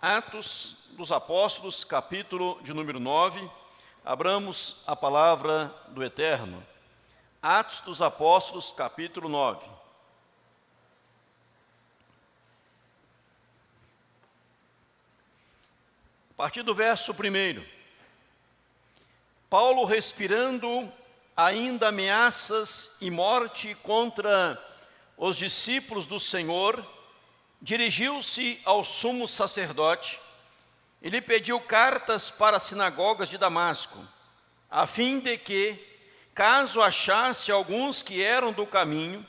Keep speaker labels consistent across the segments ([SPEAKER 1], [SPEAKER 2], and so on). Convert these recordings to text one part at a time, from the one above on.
[SPEAKER 1] Atos dos Apóstolos, capítulo de número 9. Abramos a palavra do Eterno. Atos dos Apóstolos, capítulo 9. A partir do verso 1. Paulo, respirando ainda ameaças e morte contra os discípulos do Senhor, dirigiu-se ao sumo sacerdote e lhe pediu cartas para as sinagogas de Damasco, a fim de que, caso achasse alguns que eram do caminho,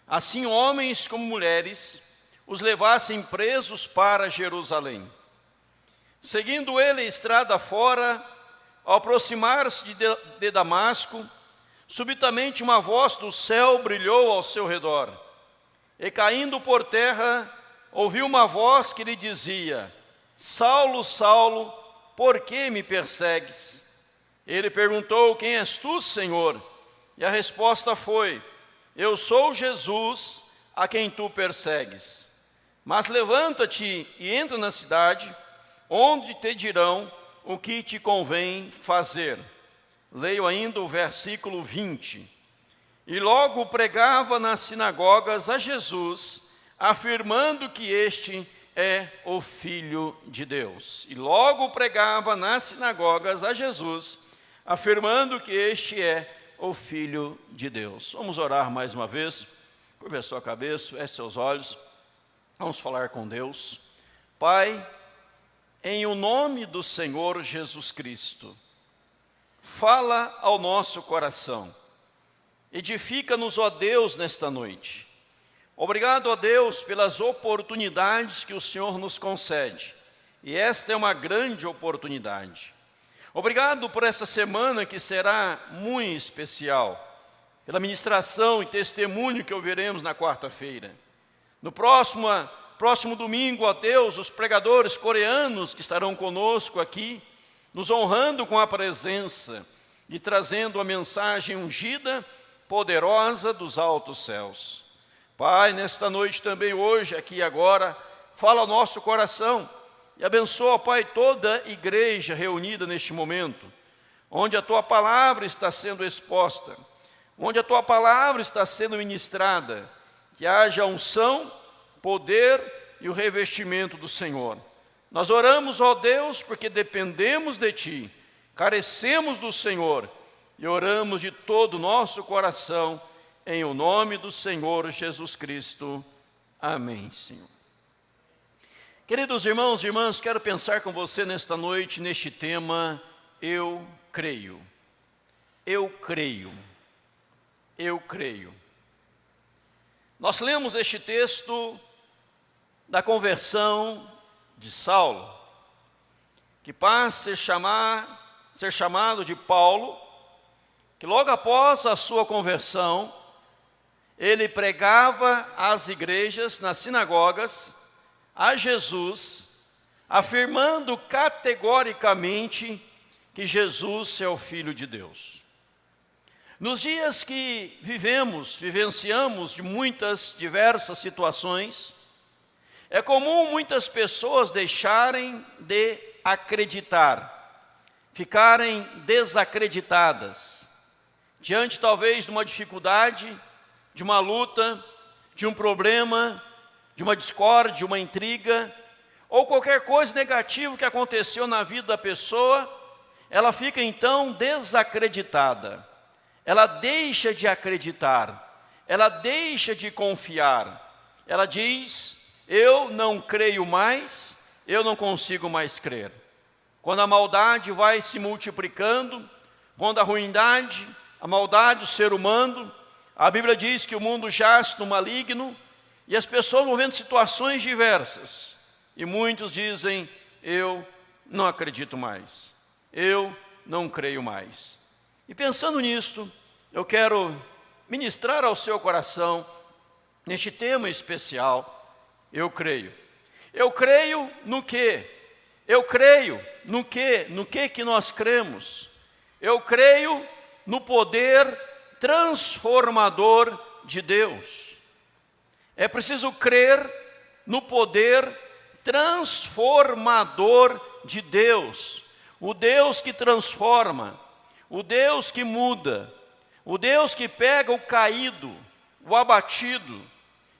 [SPEAKER 1] assim homens como mulheres, os levassem presos para Jerusalém. Seguindo ele a estrada fora, ao aproximar-se de Damasco, subitamente uma voz do céu brilhou ao seu redor, e caindo por terra, ouviu uma voz que lhe dizia: Saulo, Saulo, por que me persegues? Ele perguntou: Quem és tu, Senhor? E a resposta foi: Eu sou Jesus, a quem tu persegues. Mas levanta-te e entra na cidade, onde te dirão o que te convém fazer. Leio ainda o versículo 20. E logo pregava nas sinagogas a Jesus, afirmando que este é o Filho de Deus. E logo pregava nas sinagogas a Jesus, afirmando que este é o Filho de Deus. Vamos orar mais uma vez. Curva a sua cabeça, feche seus olhos. Vamos falar com Deus. Pai, em o nome do Senhor Jesus Cristo, fala ao nosso coração. Edifica-nos, ó Deus, nesta noite. Obrigado, ó Deus, pelas oportunidades que o Senhor nos concede. E esta é uma grande oportunidade. Obrigado por essa semana que será muito especial, pela ministração e testemunho que ouviremos na quarta-feira. No próximo domingo, ó Deus, os pregadores coreanos que estarão conosco aqui, nos honrando com a presença e trazendo a mensagem ungida, poderosa dos altos céus. Pai, nesta noite também, hoje, aqui e agora, fala ao nosso coração e abençoa, Pai, toda a igreja reunida neste momento, onde a Tua palavra está sendo exposta, onde a Tua palavra está sendo ministrada, que haja unção, poder e o revestimento do Senhor. Nós oramos, ó Deus, porque dependemos de Ti, carecemos do Senhor e oramos de todo o nosso coração, em o nome do Senhor Jesus Cristo. Amém, Senhor. Queridos irmãos e irmãs, quero pensar com você nesta noite, neste tema, eu creio. Eu creio. Eu creio. Nós lemos este texto da conversão de Saulo, que passa a ser chamado de Paulo, que logo após a sua conversão, ele pregava às igrejas, nas sinagogas, a Jesus, afirmando categoricamente que Jesus é o Filho de Deus. Nos dias que vivenciamos de muitas diversas situações, é comum muitas pessoas deixarem de acreditar, ficarem desacreditadas, diante talvez de uma dificuldade, de uma luta, de um problema, de uma discórdia, de uma intriga, ou qualquer coisa negativa que aconteceu na vida da pessoa, ela fica então desacreditada, ela deixa de acreditar, ela deixa de confiar, ela diz: eu não creio mais, eu não consigo mais crer. Quando a maldade vai se multiplicando, quando a ruindade, a maldade do ser humano, a Bíblia diz que o mundo jaz no maligno, e as pessoas vão vendo situações diversas, e muitos dizem: eu não acredito mais, eu não creio mais. E pensando nisto, eu quero ministrar ao seu coração, neste tema especial, eu creio. Eu creio no quê? Eu creio no quê? No que nós cremos? Eu creio no poder transformador de Deus. É preciso crer no poder transformador de Deus. O Deus que transforma, o Deus que muda, o Deus que pega o caído, o abatido,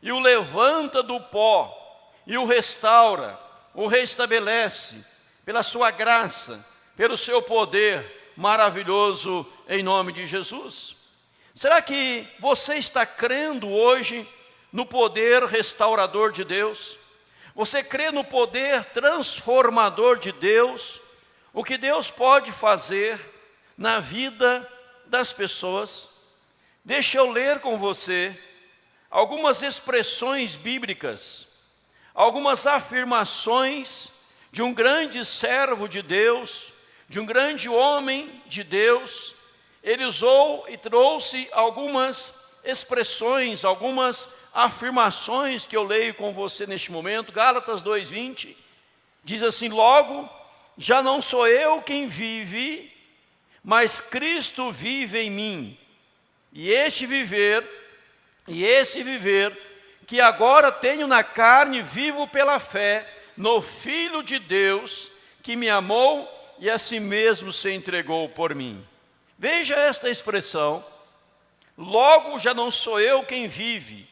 [SPEAKER 1] e o levanta do pó, e o restaura, o restabelece, pela sua graça, pelo seu poder maravilhoso, em nome de Jesus. Será que você está crendo hoje no poder restaurador de Deus? Você crê no poder transformador de Deus? O que Deus pode fazer na vida das pessoas? Deixa eu ler com você algumas expressões bíblicas, algumas afirmações de um grande servo de Deus, de um grande homem de Deus. Ele usou e trouxe algumas expressões, algumas afirmações que eu leio com você neste momento. Gálatas 2:20 diz assim: logo, já não sou eu quem vive, mas Cristo vive em mim. E esse viver que agora tenho na carne, vivo pela fé no Filho de Deus, que me amou e a si mesmo se entregou por mim. Veja esta expressão: logo já não sou eu quem vive,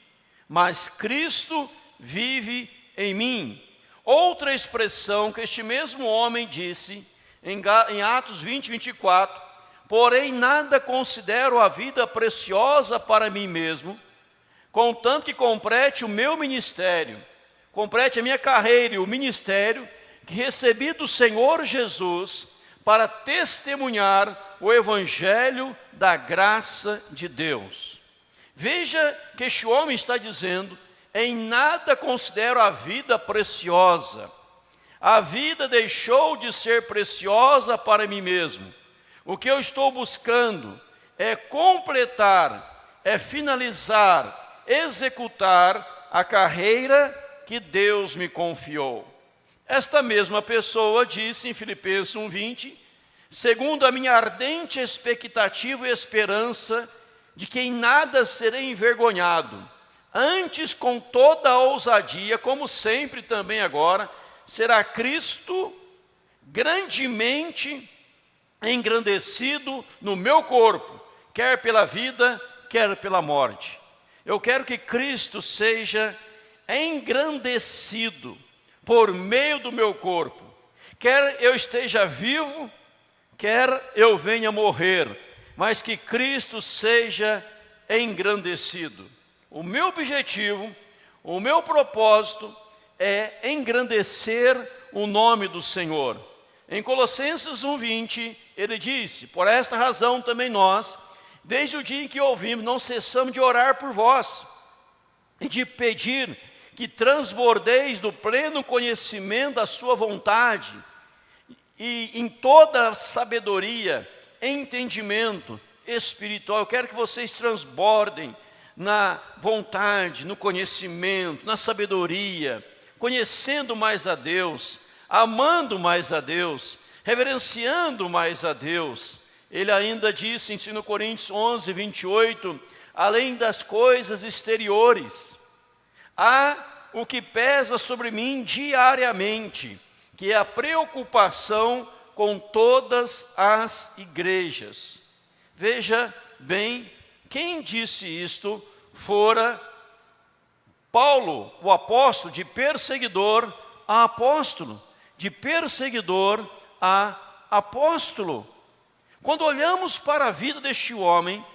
[SPEAKER 1] mas Cristo vive em mim. Outra expressão que este mesmo homem disse em Atos 20:24: porém nada considero a vida preciosa para mim mesmo, contanto que complete o meu ministério, complete a minha carreira e o ministério que recebi do Senhor Jesus para testemunhar o evangelho da graça de Deus. Veja que este homem está dizendo: em nada considero a vida preciosa. A vida deixou de ser preciosa para mim mesmo. O que eu estou buscando é completar, é finalizar, executar a carreira que Deus me confiou. Esta mesma pessoa disse em Filipenses 1:20: segundo a minha ardente expectativa e esperança de que em nada serei envergonhado, antes com toda a ousadia, como sempre também agora, será Cristo grandemente engrandecido no meu corpo, quer pela vida, quer pela morte. Eu quero que Cristo seja engrandecido por meio do meu corpo, quer eu esteja vivo, quer eu venha morrer, mas que Cristo seja engrandecido. O meu objetivo, o meu propósito é engrandecer o nome do Senhor. Em Colossenses 1:20, ele disse: por esta razão também nós, desde o dia em que ouvimos, não cessamos de orar por vós e de pedir que transbordeis do pleno conhecimento da sua vontade e em toda sabedoria, entendimento espiritual. Eu quero que vocês transbordem na vontade, no conhecimento, na sabedoria, conhecendo mais a Deus, amando mais a Deus, reverenciando mais a Deus. Ele ainda disse em 2 Coríntios 11:28, além das coisas exteriores, há o que pesa sobre mim diariamente, que é a preocupação com todas as igrejas. Veja bem, quem disse isto fora Paulo, o apóstolo, de perseguidor a apóstolo, de perseguidor a apóstolo. Quando olhamos para a vida deste homem,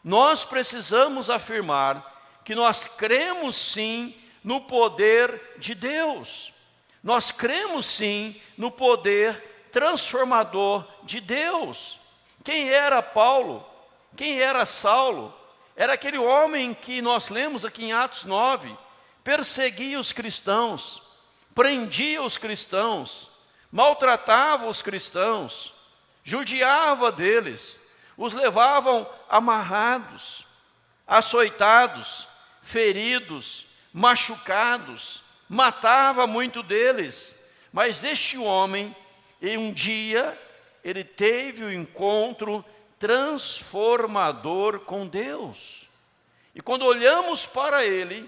[SPEAKER 1] nós precisamos afirmar que nós cremos sim no poder de Deus. Nós cremos sim no poder transformador de Deus. Quem era Paulo? Quem era Saulo? Era aquele homem que nós lemos aqui em Atos 9, perseguia os cristãos, prendia os cristãos, maltratava os cristãos, judiava deles, os levavam amarrados, açoitados, feridos, machucados, matava muito deles. Mas este homem, em um dia, ele teve o encontro transformador com Deus. E quando olhamos para ele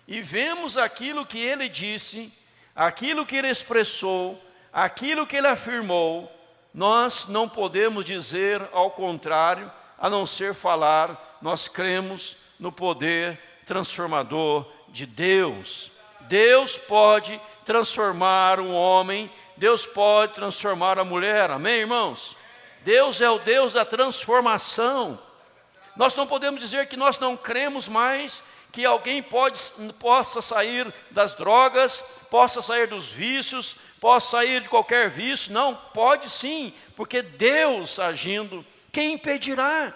[SPEAKER 1] e vemos aquilo que ele disse, aquilo que Ele expressou, aquilo que Ele afirmou, nós não podemos dizer ao contrário, a não ser falar, nós cremos no poder transformador de Deus. Deus pode transformar um homem, Deus pode transformar a mulher, amém, irmãos? Deus é o Deus da transformação. Nós não podemos dizer que nós não cremos mais que alguém possa sair das drogas, possa sair dos vícios, possa sair de qualquer vício. Não, pode sim, porque Deus agindo, quem impedirá?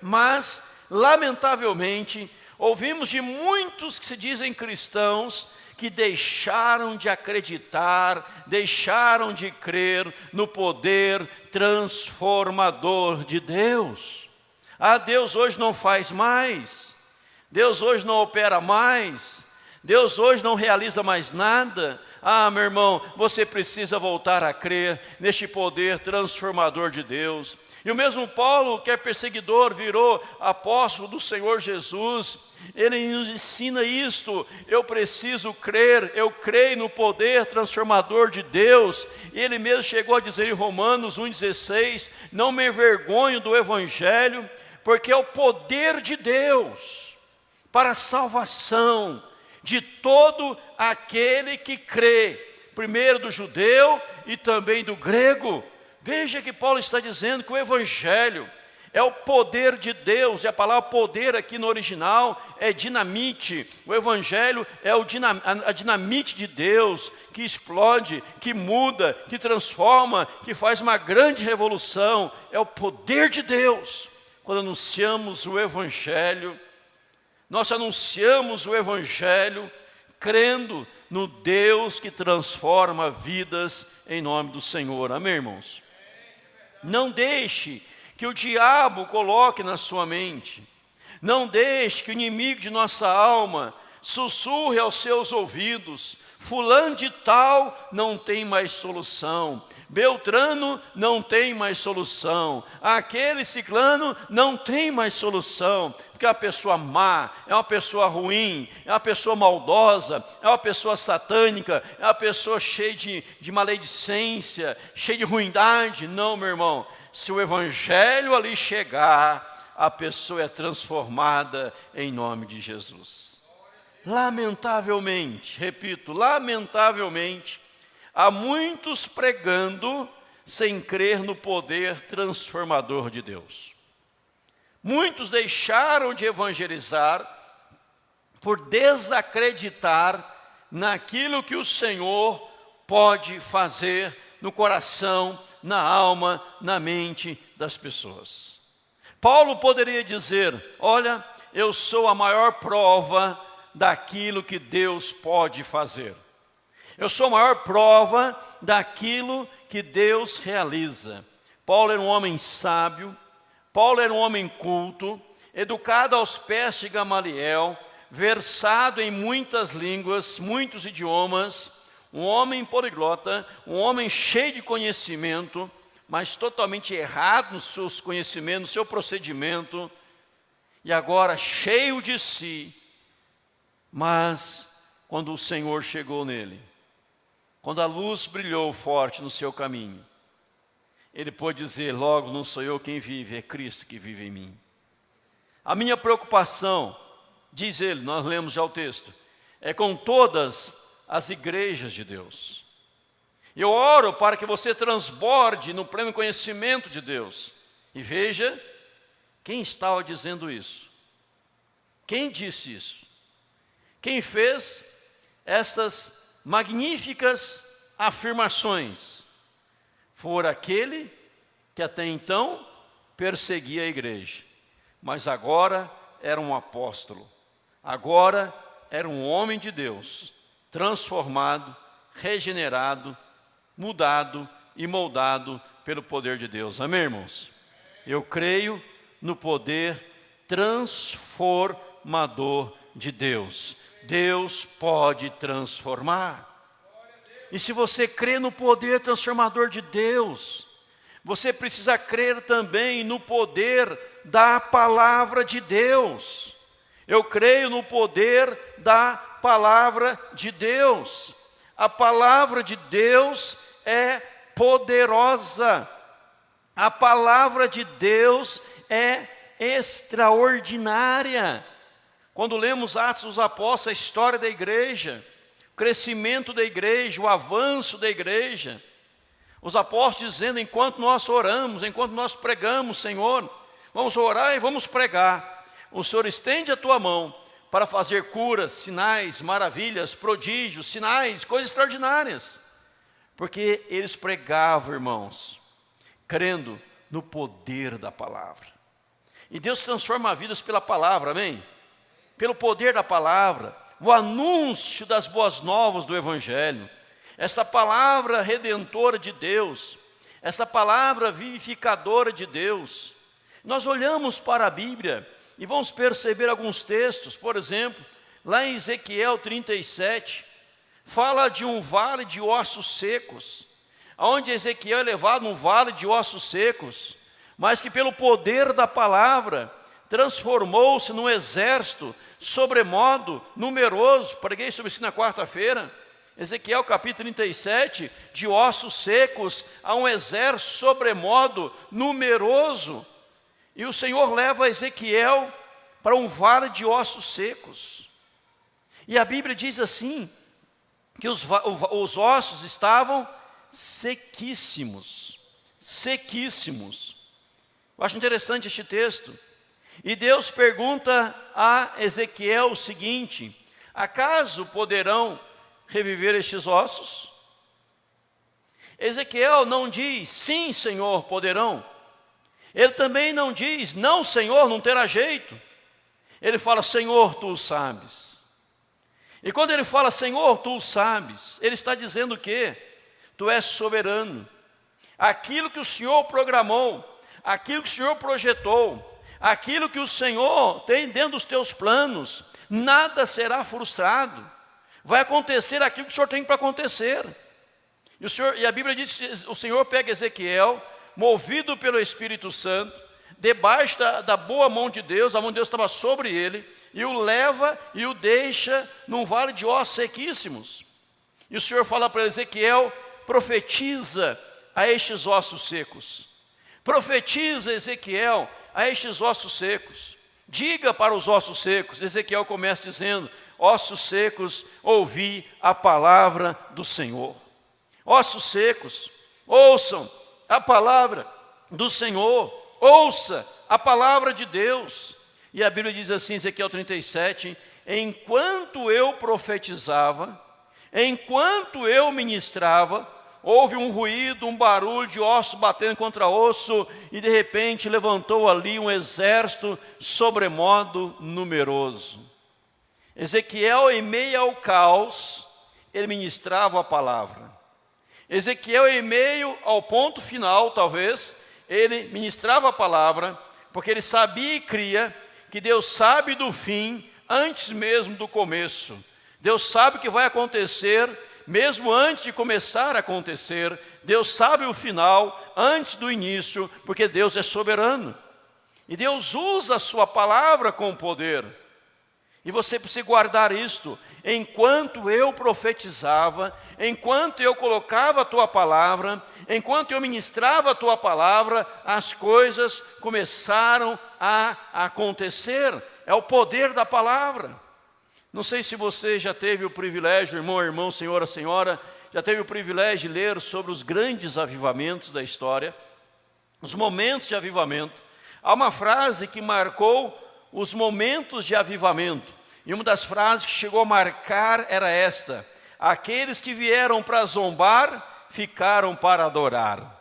[SPEAKER 1] Mas, lamentavelmente, ouvimos de muitos que se dizem cristãos que deixaram de acreditar, deixaram de crer no poder transformador de Deus. Ah, Deus hoje não faz mais, Deus hoje não opera mais, Deus hoje não realiza mais nada. Ah, meu irmão, você precisa voltar a crer neste poder transformador de Deus. E o mesmo Paulo, que é perseguidor, virou apóstolo do Senhor Jesus. Ele nos ensina isto: eu preciso crer, eu creio no poder transformador de Deus. Ele mesmo chegou a dizer em Romanos 1,16, não me envergonho do Evangelho, porque é o poder de Deus para a salvação de todo aquele que crê, primeiro do judeu e também do grego. Veja que Paulo está dizendo que o Evangelho é o poder de Deus, e a palavra poder aqui no original é dinamite. O Evangelho é a dinamite de Deus, que explode, que muda, que transforma, que faz uma grande revolução. É o poder de Deus. Quando anunciamos o Evangelho, nós anunciamos o Evangelho crendo no Deus que transforma vidas em nome do Senhor. Amém, irmãos? Não deixe que o diabo coloque na sua mente, não deixe que o inimigo de nossa alma sussurre aos seus ouvidos: fulano de tal não tem mais solução, Beltrano não tem mais solução, aquele ciclano não tem mais solução, porque é uma pessoa má, é uma pessoa ruim, é uma pessoa maldosa, é uma pessoa satânica, é uma pessoa cheia de maledicência, cheia de ruindade. Não, meu irmão, se o Evangelho ali chegar, a pessoa é transformada em nome de Jesus. Lamentavelmente, repito, lamentavelmente, há muitos pregando sem crer no poder transformador de Deus. Muitos deixaram de evangelizar por desacreditar naquilo que o Senhor pode fazer no coração, na alma, na mente das pessoas. Paulo poderia dizer: olha, eu sou a maior prova daquilo que Deus pode fazer. Eu sou a maior prova daquilo que Deus realiza. Paulo era um homem sábio, Paulo era um homem culto, educado aos pés de Gamaliel, versado em muitas línguas, muitos idiomas, um homem poliglota, um homem cheio de conhecimento, mas totalmente errado nos seus conhecimentos, no seu procedimento, e agora cheio de si. Mas quando o Senhor chegou nele, quando a luz brilhou forte no seu caminho, ele pôde dizer: logo não sou eu quem vive, é Cristo que vive em mim. A minha preocupação, diz ele, nós lemos já o texto, é com todas as igrejas de Deus. Eu oro para que você transborde no pleno conhecimento de Deus. E veja, quem estava dizendo isso? Quem disse isso? Quem fez estas magníficas afirmações? Foi aquele que até então perseguia a igreja, mas agora era um apóstolo, agora era um homem de Deus, transformado, regenerado, mudado e moldado pelo poder de Deus. Amém, irmãos? Eu creio no poder transformador de Deus. Deus pode transformar. E se você crê no poder transformador de Deus, você precisa crer também no poder da palavra de Deus. Eu creio no poder da palavra de Deus. A palavra de Deus é poderosa. A palavra de Deus é extraordinária. Quando lemos Atos dos Apóstolos, a história da igreja, o crescimento da igreja, o avanço da igreja, os apóstolos dizendo, enquanto nós oramos, enquanto nós pregamos, Senhor, vamos orar e vamos pregar. O Senhor estende a tua mão para fazer curas, sinais, maravilhas, prodígios, sinais, coisas extraordinárias. Porque eles pregavam, irmãos, crendo no poder da palavra. E Deus transforma vidas pela palavra, amém? Pelo poder da palavra, o anúncio das boas novas do Evangelho. Esta palavra redentora de Deus, essa palavra vivificadora de Deus. Nós olhamos para a Bíblia e vamos perceber alguns textos, por exemplo, lá em Ezequiel 37, fala de um vale de ossos secos, onde Ezequiel é levado num vale de ossos secos, mas que pelo poder da palavra transformou-se num exército sobremodo numeroso. Preguei sobre isso na quarta-feira. Ezequiel capítulo 37, de ossos secos a um exército sobremodo numeroso. E o Senhor leva Ezequiel para um vale de ossos secos. E a Bíblia diz assim, que os ossos estavam sequíssimos, sequíssimos. Eu acho interessante este texto. E Deus pergunta a Ezequiel o seguinte, acaso poderão reviver estes ossos? Ezequiel não diz, sim, Senhor, poderão. Ele também não diz, não, Senhor, não terá jeito. Ele fala, Senhor, tu o sabes. E quando ele fala, Senhor, tu o sabes, ele está dizendo o quê? Tu és soberano. Aquilo que o Senhor programou, aquilo que o Senhor projetou, aquilo que o Senhor tem dentro dos teus planos, nada será frustrado. Vai acontecer aquilo que o Senhor tem para acontecer. E a Bíblia diz que o Senhor pega Ezequiel, movido pelo Espírito Santo, debaixo da boa mão de Deus, a mão de Deus estava sobre ele, e o leva e o deixa num vale de ossos sequíssimos. E o Senhor fala para Ezequiel, profetiza a estes ossos secos. Profetiza, Ezequiel, a estes ossos secos. Diga para os ossos secos. Ezequiel começa dizendo, ossos secos, ouvi a palavra do Senhor. Ossos secos, ouçam a palavra do Senhor, ouça a palavra de Deus. E a Bíblia diz assim, Ezequiel 37, enquanto eu profetizava, enquanto eu ministrava, houve um ruído, um barulho de osso batendo contra osso, e de repente levantou ali um exército sobremodo numeroso. Ezequiel, em meio ao caos, ele ministrava a palavra. Ezequiel, em meio ao ponto final, talvez, ele ministrava a palavra, porque ele sabia e cria que Deus sabe do fim antes mesmo do começo. Deus sabe o que vai acontecer mesmo antes de começar a acontecer. Deus sabe o final antes do início, porque Deus é soberano. E Deus usa a sua palavra com poder. E você precisa guardar isto. Enquanto eu profetizava, enquanto eu colocava a tua palavra, enquanto eu ministrava a tua palavra, as coisas começaram a acontecer. É o poder da palavra. Não sei se você já teve o privilégio, irmão, senhora, já teve o privilégio de ler sobre os grandes avivamentos da história, os momentos de avivamento. Há uma frase que marcou os momentos de avivamento. E uma das frases que chegou a marcar era esta: aqueles que vieram para zombar, ficaram para adorar.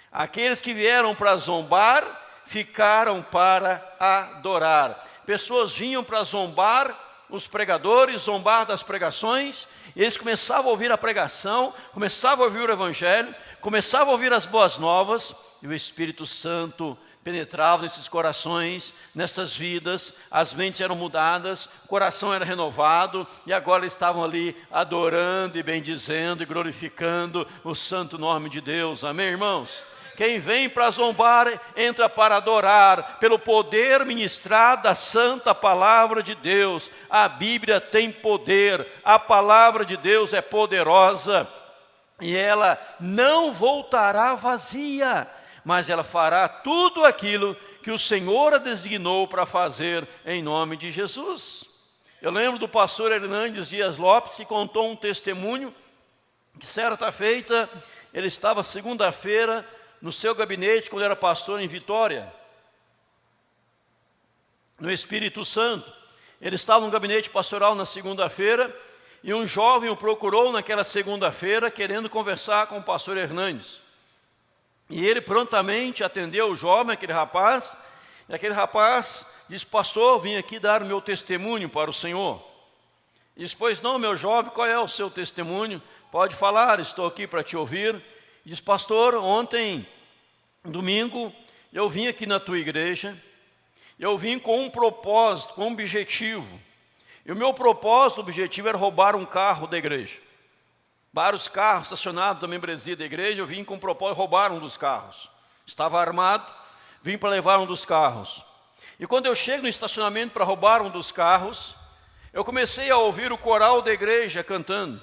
[SPEAKER 1] Aqueles que vieram para zombar, ficaram para adorar. Pessoas vinham para zombar os pregadores, zombar das pregações, e eles começavam a ouvir a pregação, começavam a ouvir o Evangelho, começavam a ouvir as boas novas, e o Espírito Santo penetrava nesses corações, nessas vidas, as mentes eram mudadas, o coração era renovado, e agora eles estavam ali adorando e bendizendo e glorificando o santo nome de Deus. Amém, irmãos? Quem vem para zombar, entra para adorar, pelo poder ministrado da santa palavra de Deus. A Bíblia tem poder, a palavra de Deus é poderosa, e ela não voltará vazia, mas ela fará tudo aquilo que o Senhor a designou para fazer em nome de Jesus. Eu lembro do pastor Hernandes Dias Lopes, que contou um testemunho, que certa feita, ele estava segunda-feira no seu gabinete, quando era pastor em Vitória, no Espírito Santo. Ele estava no gabinete pastoral na segunda-feira, e um jovem o procurou naquela segunda-feira, querendo conversar com o pastor Hernandes. E ele prontamente atendeu o jovem, aquele rapaz, e aquele rapaz disse: pastor, vim aqui dar o meu testemunho para o Senhor. E disse: pois não, meu jovem, qual é o seu testemunho? Pode falar, estou aqui para te ouvir. E disse: pastor, ontem, domingo, eu vim aqui na tua igreja, eu vim com um propósito, com um objetivo. E o meu propósito, o objetivo era roubar um carro da igreja. Vários carros estacionados da membresia da igreja, eu vim com o propósito de roubar um dos carros. Estava armado, vim para levar um dos carros. E quando eu chego no estacionamento para roubar um dos carros, eu comecei a ouvir o coral da igreja cantando.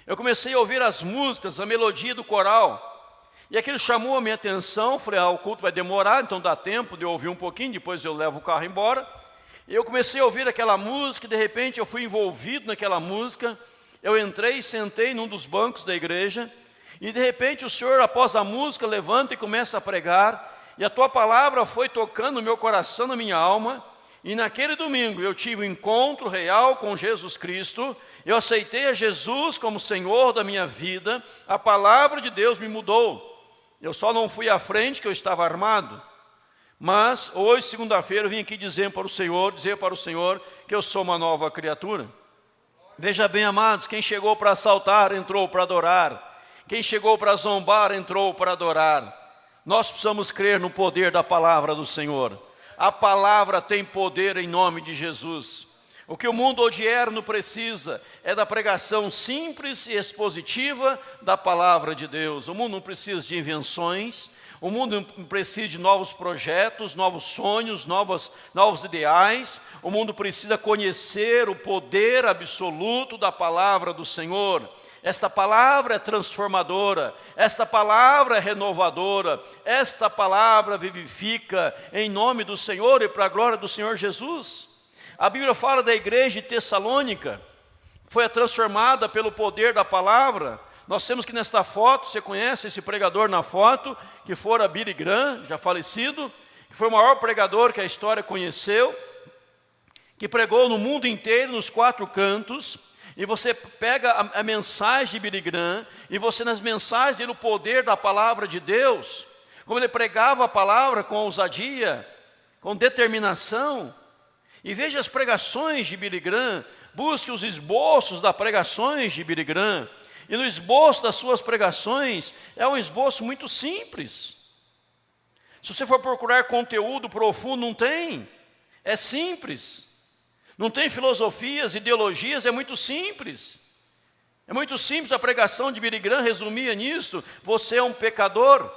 [SPEAKER 1] Eu comecei a ouvir as músicas, a melodia do coral. E aquilo chamou a minha atenção. Falei: o culto vai demorar, então dá tempo de eu ouvir um pouquinho, depois eu levo o carro embora. E eu comecei a ouvir aquela música, e de repente eu fui envolvido naquela música. Eu entrei e sentei num dos bancos da igreja, e de repente o Senhor, após a música, levanta e começa a pregar, e a tua palavra foi tocando no meu coração, na minha alma. E naquele domingo eu tive um encontro real com Jesus Cristo, eu aceitei a Jesus como Senhor da minha vida, a palavra de Deus me mudou. Eu só não fui à frente, que eu estava armado, mas hoje, segunda-feira, eu vim aqui dizer para o Senhor que eu sou uma nova criatura. Veja bem, amados, quem chegou para assaltar, entrou para adorar. Quem chegou para zombar, entrou para adorar. Nós precisamos crer no poder da palavra do Senhor. A palavra tem poder em nome de Jesus. O que o mundo odierno precisa é da pregação simples e expositiva da palavra de Deus. O mundo não precisa de invenções, o mundo não precisa de novos projetos, novos sonhos, novos ideais. O mundo precisa conhecer o poder absoluto da palavra do Senhor. Esta palavra é transformadora, esta palavra é renovadora, esta palavra vivifica em nome do Senhor e para a glória do Senhor Jesus. A Bíblia fala da igreja de Tessalônica, foi transformada pelo poder da palavra. Nós temos que nesta foto, você conhece esse pregador na foto, que fora Billy Graham, já falecido, que foi o maior pregador que a história conheceu, que pregou no mundo inteiro, nos 4 cantos. E você pega a mensagem de Billy Graham, e você nas mensagens dele, o poder da palavra de Deus, como ele pregava a palavra com ousadia, com determinação. E veja as pregações de Billy Graham, busque os esboços das pregações de Billy Graham, e no esboço das suas pregações, é um esboço muito simples. Se você for procurar conteúdo profundo, não tem, é simples. Não tem filosofias, ideologias, é muito simples. É muito simples, a pregação de Billy Graham resumia nisso: você é um pecador,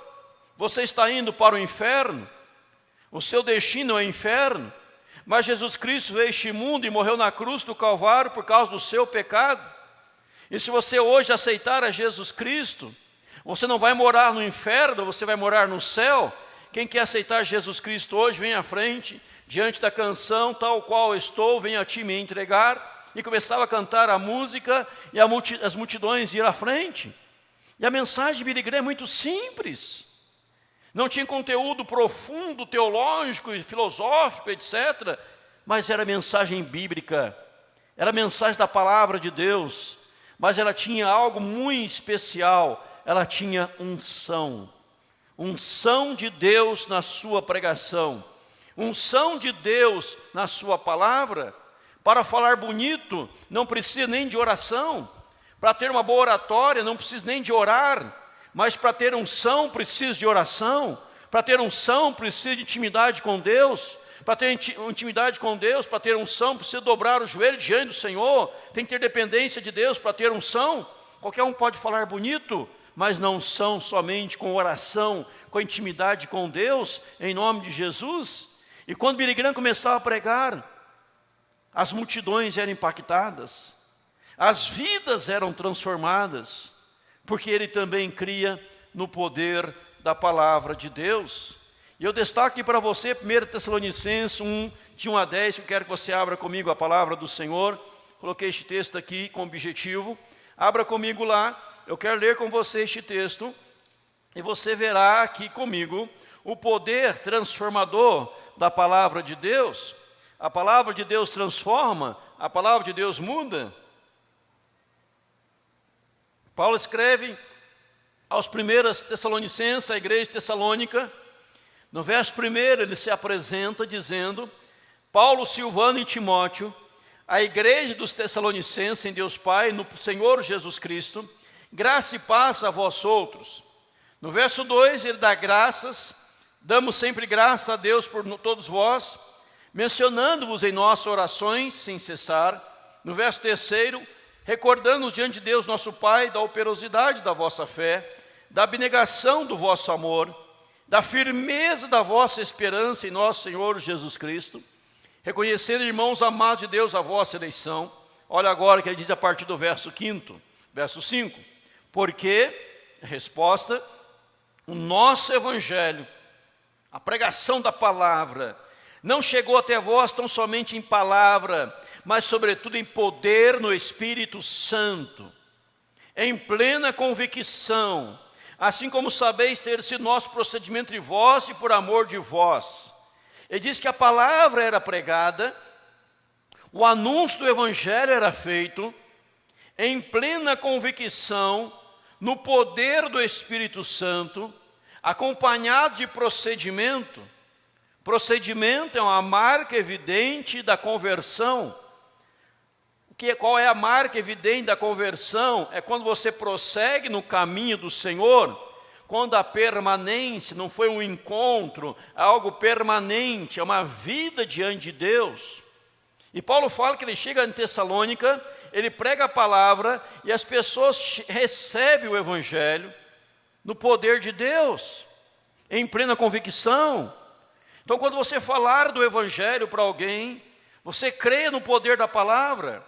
[SPEAKER 1] você está indo para o inferno, o seu destino é o inferno, mas Jesus Cristo veio a este mundo e morreu na cruz do Calvário por causa do seu pecado. E se você hoje aceitar a Jesus Cristo, você não vai morar no inferno, você vai morar no céu. Quem quer aceitar Jesus Cristo hoje, vem à frente, diante da canção, tal qual estou, venha a ti me entregar. E começava a cantar a música, e as multidões iam à frente. E a mensagem de Billy Graham é muito simples. Não tinha conteúdo profundo, teológico, filosófico, etc. Mas era mensagem bíblica, era mensagem da palavra de Deus. Mas ela tinha algo muito especial, ela tinha unção. Unção de Deus na sua pregação. Unção de Deus na sua palavra. Para falar bonito, não precisa nem de oração. Para ter uma boa oratória, não precisa nem de orar. Mas para ter unção, precisa de oração. Para ter unção, precisa de intimidade com Deus. Para ter intimidade com Deus, para ter unção, precisa dobrar o joelho diante do Senhor. Tem que ter dependência de Deus para ter unção. Qualquer um pode falar bonito, mas não são somente com oração, com intimidade com Deus, em nome de Jesus. E quando Billy Graham começava a pregar, as multidões eram impactadas, as vidas eram transformadas, porque ele também cria no poder da palavra de Deus. E eu destaco aqui para você, 1 Tessalonicenses 1, de 1 a 10, eu quero que você abra comigo a palavra do Senhor. Coloquei este texto aqui com objetivo. Abra comigo lá, eu quero ler com você este texto, e você verá aqui comigo o poder transformador da palavra de Deus. A palavra de Deus transforma, a palavra de Deus muda. Paulo escreve aos primeiros Tessalonicenses, a igreja de Tessalônica, no verso 1 ele se apresenta dizendo: Paulo, Silvano e Timóteo, a igreja dos Tessalonicenses em Deus Pai, no Senhor Jesus Cristo, graça e paz a vós outros. No verso 2 ele dá graças, damos sempre graça a Deus por todos vós, mencionando-vos em nossas orações sem cessar. No verso 3, recordando-nos diante de Deus nosso Pai da operosidade da vossa fé, da abnegação do vosso amor, da firmeza da vossa esperança em nosso Senhor Jesus Cristo, reconhecendo, irmãos amados de Deus, a vossa eleição. Olha agora o que ele diz a partir do verso 5, verso 5. Porque, resposta, o nosso evangelho, a pregação da palavra, não chegou até vós tão somente em palavra, mas sobretudo em poder no Espírito Santo, em plena convicção, assim como sabeis ter sido nosso procedimento entre vós e por amor de vós. Ele diz que a palavra era pregada, o anúncio do evangelho era feito, em plena convicção, no poder do Espírito Santo, acompanhado de procedimento. Procedimento é uma marca evidente da conversão. Qual é a marca evidente da conversão? É quando você prossegue no caminho do Senhor, quando a permanência não foi um encontro, é algo permanente, é uma vida diante de Deus. E Paulo fala que ele chega em Tessalônica, ele prega a palavra e as pessoas recebem o evangelho no poder de Deus, em plena convicção. Então, quando você falar do evangelho para alguém, você crê no poder da palavra.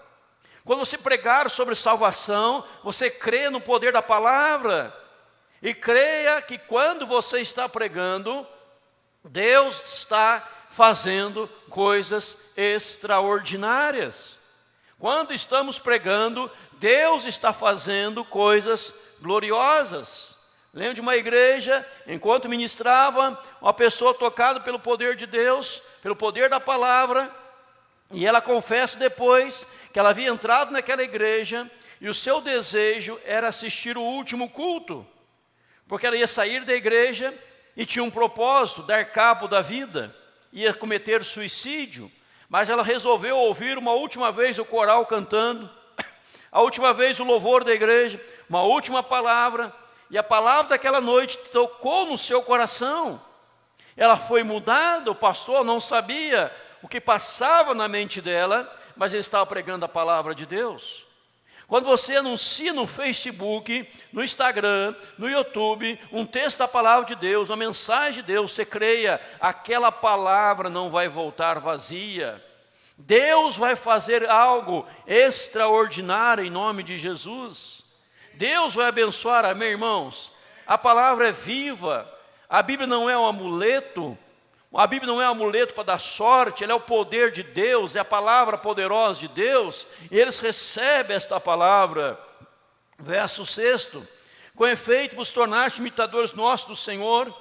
[SPEAKER 1] Quando você pregar sobre salvação, você crê no poder da palavra. E creia que quando você está pregando, Deus está fazendo coisas extraordinárias. Quando estamos pregando, Deus está fazendo coisas gloriosas. Lembro de uma igreja, enquanto ministrava, uma pessoa tocada pelo poder de Deus, pelo poder da palavra, e ela confessa depois que ela havia entrado naquela igreja e o seu desejo era assistir o último culto, porque ela ia sair da igreja e tinha um propósito, dar cabo da vida, ia cometer suicídio, mas ela resolveu ouvir uma última vez o coral cantando, a última vez o louvor da igreja, uma última palavra, e a palavra daquela noite tocou no seu coração. Ela foi mudada, o pastor não sabia o que passava na mente dela, mas ele estava pregando a palavra de Deus. Quando você anuncia no Facebook, no Instagram, no YouTube, um texto da palavra de Deus, uma mensagem de Deus, você creia, aquela palavra não vai voltar vazia. Deus vai fazer algo extraordinário em nome de Jesus. Deus vai abençoar, amém, irmãos? A palavra é viva, a Bíblia não é um amuleto, a Bíblia não é um amuleto para dar sorte, ela é o poder de Deus, é a palavra poderosa de Deus, e eles recebem esta palavra. Verso 6, com efeito vos tornaste imitadores nossos do Senhor,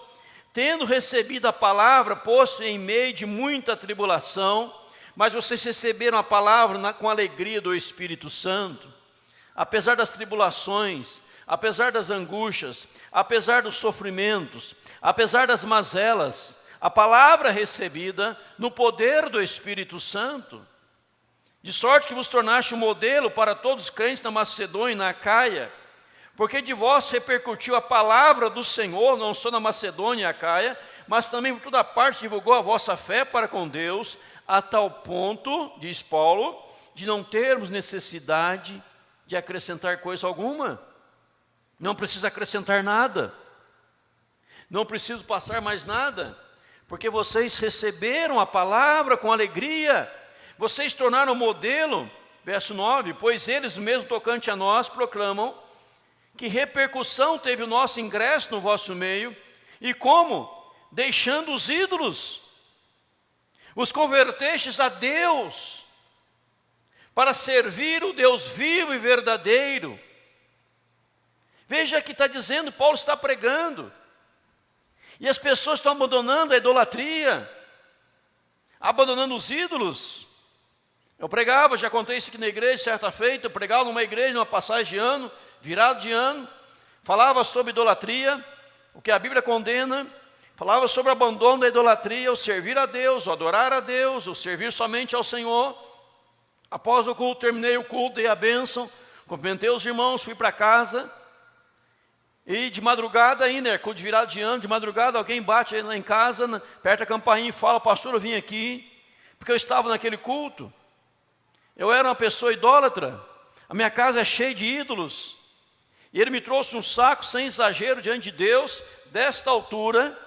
[SPEAKER 1] tendo recebido a palavra, posto em meio de muita tribulação, mas vocês receberam a palavra com alegria do Espírito Santo. Apesar das tribulações, apesar das angústias, apesar dos sofrimentos, apesar das mazelas, a palavra recebida no poder do Espírito Santo, de sorte que vos tornaste um modelo para todos os crentes na Macedônia e na Acaia, porque de vós repercutiu a palavra do Senhor, não só na Macedônia e Acaia, mas também por toda parte divulgou a vossa fé para com Deus, a tal ponto, diz Paulo, de não termos necessidade de acrescentar coisa alguma. Não precisa acrescentar nada. Não preciso passar mais nada, porque vocês receberam a palavra com alegria. Vocês tornaram modelo, verso 9, pois eles mesmo tocante a nós proclamam que repercussão teve o nosso ingresso no vosso meio e como, deixando os ídolos, os convertestes a Deus para servir o Deus vivo e verdadeiro. Veja que está dizendo, Paulo está pregando. E as pessoas estão abandonando a idolatria, abandonando os ídolos. Eu pregava, já contei isso aqui na igreja, certa feita, eu pregava numa igreja, numa passagem de ano, virado de ano, falava sobre idolatria, o que a Bíblia condena, falava sobre o abandono da idolatria, o servir a Deus, o adorar a Deus, o servir somente ao Senhor. Após o culto, terminei o culto, dei a bênção, cumprimentei os irmãos, fui para casa. E de madrugada ainda, culto de virado de ano, de madrugada alguém bate aí lá em casa, aperta a campainha e fala, pastor, eu vim aqui, porque eu estava naquele culto. Eu era uma pessoa idólatra, a minha casa é cheia de ídolos. E ele me trouxe um saco, sem exagero, diante de Deus, desta altura,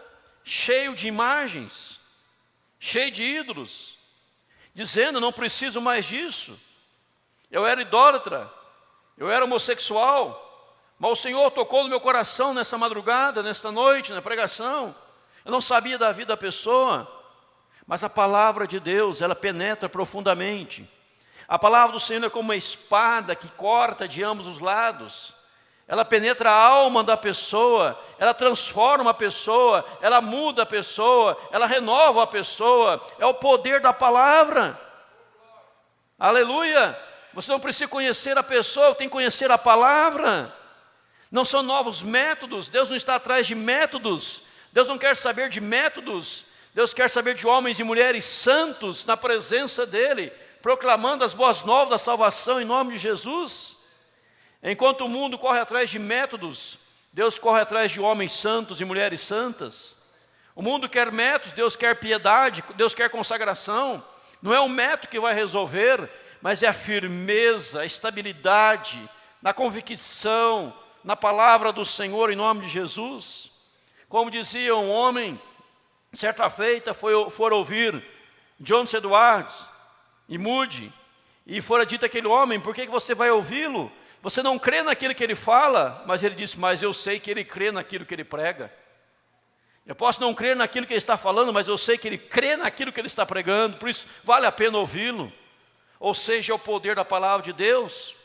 [SPEAKER 1] cheio de imagens, cheio de ídolos, dizendo, não preciso mais disso. Eu era idólatra, eu era homossexual, mas o Senhor tocou no meu coração nessa madrugada, nesta noite, na pregação. Eu não sabia da vida da pessoa, mas a palavra de Deus, ela penetra profundamente. A palavra do Senhor é como uma espada que corta de ambos os lados. Ela penetra a alma da pessoa, ela transforma a pessoa, ela muda a pessoa, ela renova a pessoa. É o poder da palavra. Aleluia! Você não precisa conhecer a pessoa, tem que conhecer a palavra. Não são novos métodos, Deus não está atrás de métodos, Deus não quer saber de métodos, Deus quer saber de homens e mulheres santos na presença dEle, proclamando as boas novas da salvação em nome de Jesus. Enquanto o mundo corre atrás de métodos, Deus corre atrás de homens santos e mulheres santas. O mundo quer métodos, Deus quer piedade, Deus quer consagração. Não é um método que vai resolver, mas é a firmeza, a estabilidade, na convicção, na palavra do Senhor em nome de Jesus. Como dizia um homem, certa feita foram ouvir John Edwards e Moody, e fora dito aquele homem, por que você vai ouvi-lo? Você não crê naquilo que ele fala, mas ele disse, mas eu sei que ele crê naquilo que ele prega. Eu posso não crer naquilo que ele está falando, mas eu sei que ele crê naquilo que ele está pregando, por isso vale a pena ouvi-lo. Ou seja, é o poder da palavra de Deus.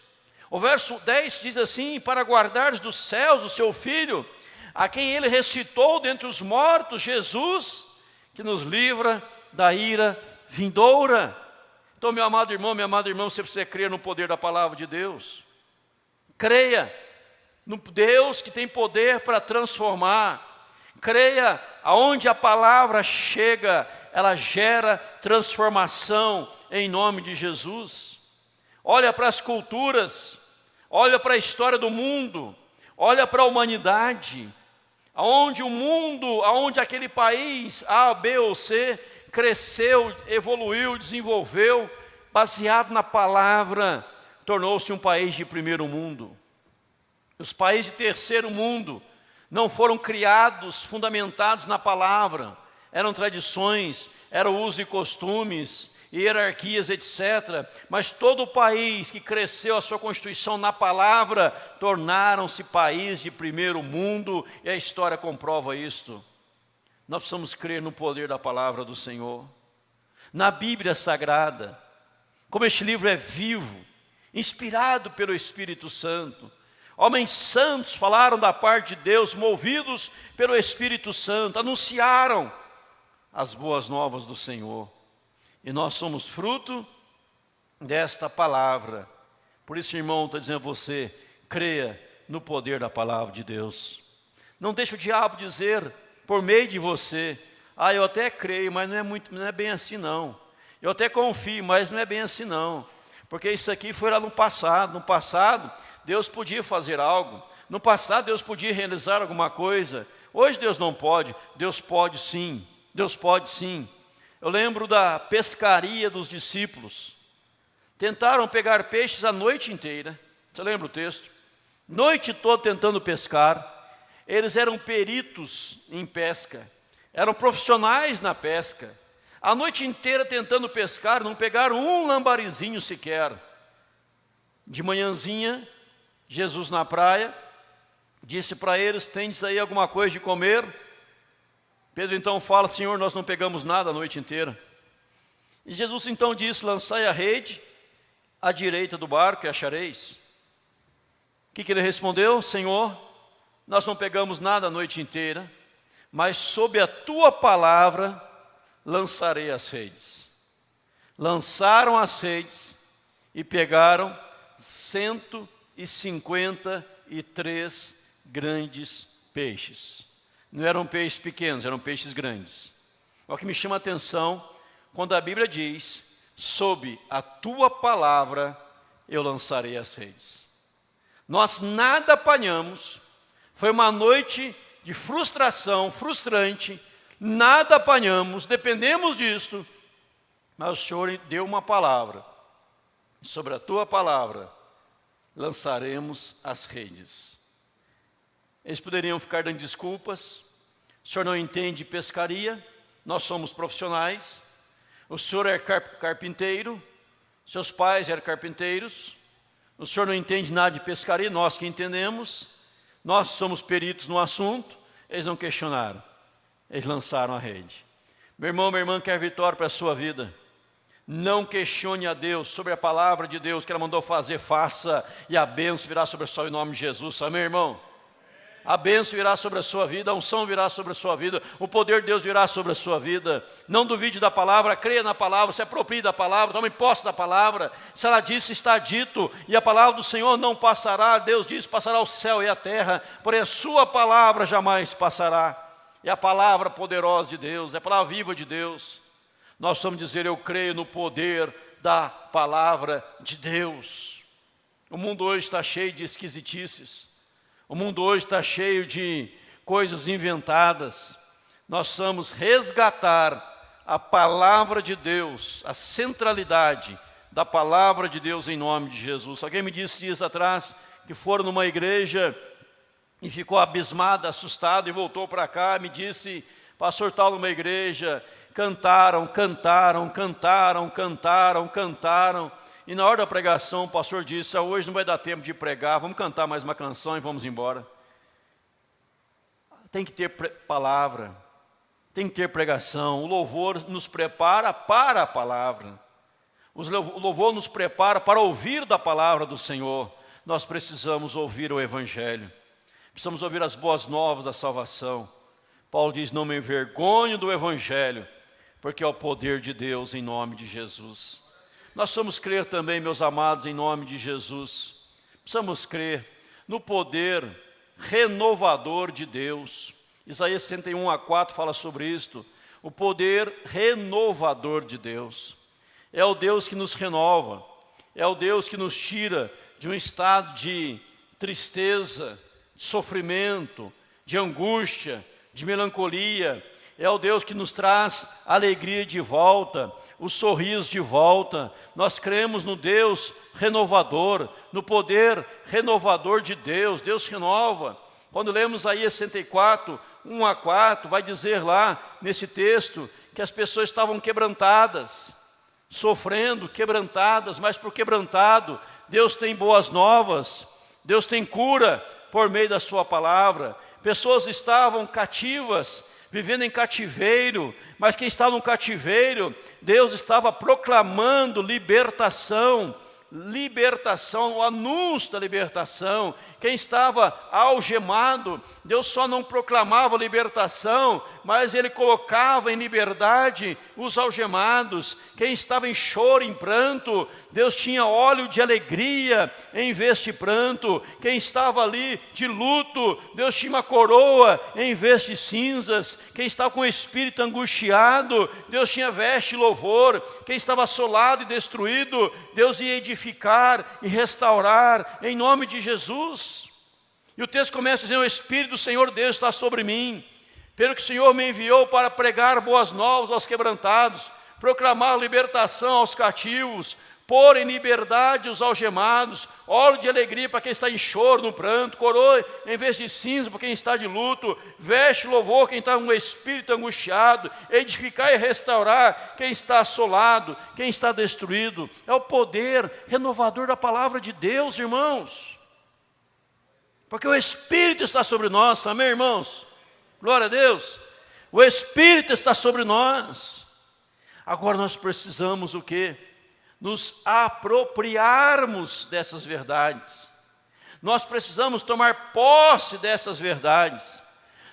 [SPEAKER 1] O verso 10 diz assim, para guardares dos céus o seu Filho, a quem ele ressuscitou dentre os mortos, Jesus, que nos livra da ira vindoura. Então, meu amado irmão, minha amada irmã, você precisa crer no poder da palavra de Deus. Creia no Deus que tem poder para transformar. Creia, aonde a palavra chega, ela gera transformação em nome de Jesus. Olha para as culturas, olha para a história do mundo, olha para a humanidade, aonde aquele país A, B ou C cresceu, evoluiu, desenvolveu, baseado na palavra, tornou-se um país de primeiro mundo. Os países de terceiro mundo não foram criados, fundamentados na palavra, eram tradições, eram usos e costumes, hierarquias, etc. Mas todo o país que cresceu a sua constituição na palavra, tornaram-se país de primeiro mundo, e a história comprova isto. Nós precisamos crer no poder da palavra do Senhor, na Bíblia Sagrada, como este livro é vivo, inspirado pelo Espírito Santo. Homens santos falaram da parte de Deus, movidos pelo Espírito Santo, anunciaram as boas novas do Senhor. E nós somos fruto desta palavra. Por isso, irmão, estou dizendo a você, creia no poder da palavra de Deus. Não deixe o diabo dizer, por meio de você, eu até creio, mas não é bem assim não. Eu até confio, mas não é bem assim não. Porque isso aqui foi lá no passado. No passado, Deus podia fazer algo. No passado, Deus podia realizar alguma coisa. Hoje, Deus não pode. Deus pode sim. Deus pode sim. Eu lembro da pescaria dos discípulos. Tentaram pegar peixes a noite inteira. Você lembra o texto? noite toda tentando pescar. Eles eram peritos em pesca, eram profissionais na pesca. A noite inteira tentando pescar, não pegaram um lambarizinho sequer. De manhãzinha, Jesus na praia, disse para eles: tendes aí alguma coisa de comer? Pedro então fala: Senhor, nós não pegamos nada a noite inteira. E Jesus então disse: lançai a rede à direita do barco e achareis. O que ele respondeu? Senhor, nós não pegamos nada a noite inteira, mas sob a tua palavra lançarei as redes. Lançaram as redes e pegaram 153 grandes peixes. Não eram peixes pequenos, eram peixes grandes. O que me chama a atenção, quando a Bíblia diz: sob a tua palavra eu lançarei as redes. Nós nada apanhamos, foi uma noite de frustração, frustrante, nada apanhamos, dependemos disto, mas o Senhor deu uma palavra: sobre a tua palavra lançaremos as redes. Eles poderiam ficar dando desculpas: o senhor não entende pescaria, nós somos profissionais, o senhor é carpinteiro, seus pais eram carpinteiros, o senhor não entende nada de pescaria, nós que entendemos, nós somos peritos no assunto. Eles não questionaram, eles lançaram a rede. Meu irmão, minha irmã, quer vitória para a sua vida? Não questione a Deus sobre a palavra de Deus que ela mandou fazer, faça, e a bênção virá sobre a sua vida em nome de Jesus. Amém, irmão? A bênção virá sobre a sua vida, a unção virá sobre a sua vida, o poder de Deus virá sobre a sua vida. Não duvide da palavra, creia na palavra, se aproprie da palavra, tome posse da palavra. Se ela disse, está dito, e a palavra do Senhor não passará. Deus diz: passará o céu e a terra, porém a sua palavra jamais passará. É a palavra poderosa de Deus, é a palavra viva de Deus. Nós vamos dizer: eu creio no poder da palavra de Deus. O mundo hoje está cheio de esquisitices. O mundo hoje está cheio de coisas inventadas. Nós vamos resgatar a palavra de Deus, a centralidade da palavra de Deus em nome de Jesus. Alguém me disse dias atrás que foram numa igreja e ficou abismado, assustado, e voltou para cá, me disse: pastor, tal numa igreja, cantaram, e na hora da pregação o pastor disse: hoje não vai dar tempo de pregar, vamos cantar mais uma canção e vamos embora. Tem que ter palavra, tem que ter pregação. O louvor nos prepara para a palavra, o louvor nos prepara para ouvir da palavra do Senhor. Nós precisamos ouvir o Evangelho, precisamos ouvir as boas novas da salvação. Paulo diz: não me envergonho do Evangelho, porque é o poder de Deus em nome de Jesus. Nós precisamos crer também, meus amados, em nome de Jesus. Precisamos crer no poder renovador de Deus. Isaías 61:4 fala sobre isto. O poder renovador de Deus. É o Deus que nos renova. É o Deus que nos tira de um estado de tristeza, de sofrimento, de angústia, de melancolia. É o Deus que nos traz alegria de volta, o sorriso de volta. Nós cremos no Deus renovador, no poder renovador de Deus. Deus renova. Quando lemos Isaías 64, 1-4, vai dizer lá nesse texto que as pessoas estavam quebrantadas, sofrendo, quebrantadas, mas por quebrantado, Deus tem boas novas, Deus tem cura por meio da sua palavra. Pessoas estavam cativas, vivendo em cativeiro, mas quem estava no cativeiro, Deus estava proclamando libertação, o anúncio da libertação. Quem estava algemado, Deus só não proclamava libertação, mas Ele colocava em liberdade os algemados. Quem estava em choro, em pranto, Deus tinha óleo de alegria em vez de pranto. Quem estava ali de luto, Deus tinha uma coroa em vez de cinzas. Quem estava com o espírito angustiado, Deus tinha veste de louvor. Quem estava assolado e destruído, Deus ia edificar e restaurar em nome de Jesus. E o texto começa dizendo: o Espírito do Senhor Deus está sobre mim, pelo que o Senhor me enviou para pregar boas novas aos quebrantados, proclamar libertação aos cativos, pôr em liberdade os algemados, óleo de alegria para quem está em choro, no pranto, coroa em vez de cinza para quem está de luto, veste louvor quem está com um espírito angustiado, edificar e restaurar quem está assolado, quem está destruído. É o poder renovador da palavra de Deus, irmãos. Porque o Espírito está sobre nós, amém, irmãos? Glória a Deus. O Espírito está sobre nós. Agora nós precisamos o quê? Nos apropriarmos dessas verdades. Nós precisamos tomar posse dessas verdades.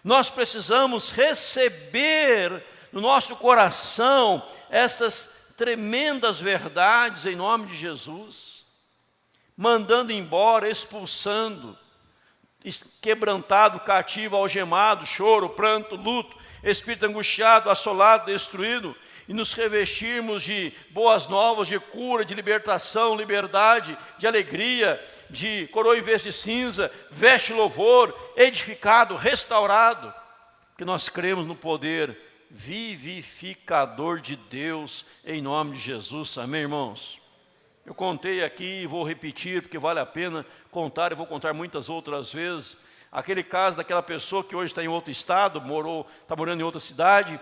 [SPEAKER 1] Nós precisamos receber no nosso coração essas tremendas verdades em nome de Jesus, mandando embora, expulsando, quebrantado, cativo, algemado, choro, pranto, luto, espírito angustiado, assolado, destruído, e nos revestirmos de boas novas, de cura, de libertação, liberdade, de alegria, de coroa em vez de cinza, veste louvor, edificado, restaurado, porque nós cremos no poder vivificador de Deus, em nome de Jesus, amém, irmãos? Eu contei aqui e vou repetir, porque vale a pena contar, e vou contar muitas outras vezes, aquele caso daquela pessoa que hoje está em outro estado, está morando em outra cidade,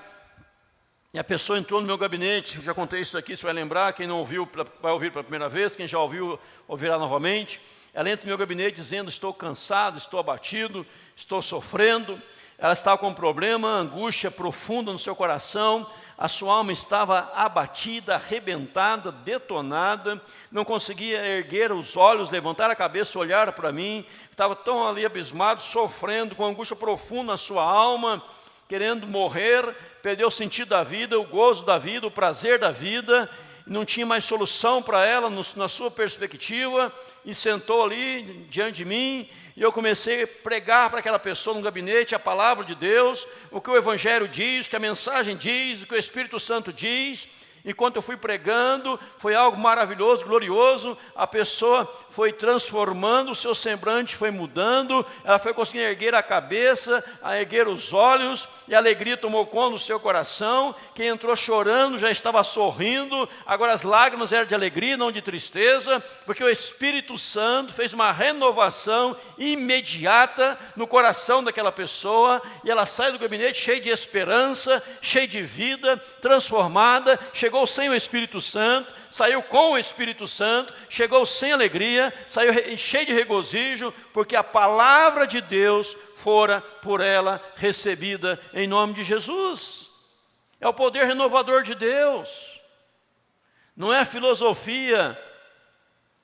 [SPEAKER 1] e a pessoa entrou no meu gabinete, já contei isso aqui, você vai lembrar, quem não ouviu vai ouvir pela primeira vez, quem já ouviu, ouvirá novamente. Ela entra no meu gabinete dizendo, estou cansado, estou abatido, estou sofrendo. Ela estava com um problema, angústia profunda no seu coração, a sua alma estava abatida, arrebentada, detonada, não conseguia erguer os olhos, levantar a cabeça, olhar para mim, estava tão ali abismado, sofrendo, com angústia profunda na sua alma, querendo morrer, perdeu o sentido da vida, o gozo da vida, o prazer da vida, não tinha mais solução para ela na sua perspectiva, e sentou ali diante de mim, e eu comecei a pregar para aquela pessoa no gabinete a palavra de Deus, o que o Evangelho diz, o que a mensagem diz, o que o Espírito Santo diz. Enquanto eu fui pregando, foi algo maravilhoso, glorioso, a pessoa foi transformando, o seu semblante foi mudando, ela foi conseguindo erguer a cabeça, a erguer os olhos, e a alegria tomou conta do seu coração. Quem entrou chorando já estava sorrindo, agora as lágrimas eram de alegria, não de tristeza, porque o Espírito Santo fez uma renovação imediata no coração daquela pessoa, e ela sai do gabinete cheia de esperança, cheia de vida, transformada, chegou sem o Espírito Santo, saiu com o Espírito Santo, chegou sem alegria, saiu cheio de regozijo, porque a palavra de Deus fora por ela recebida em nome de Jesus. É o poder renovador de Deus, não é a filosofia,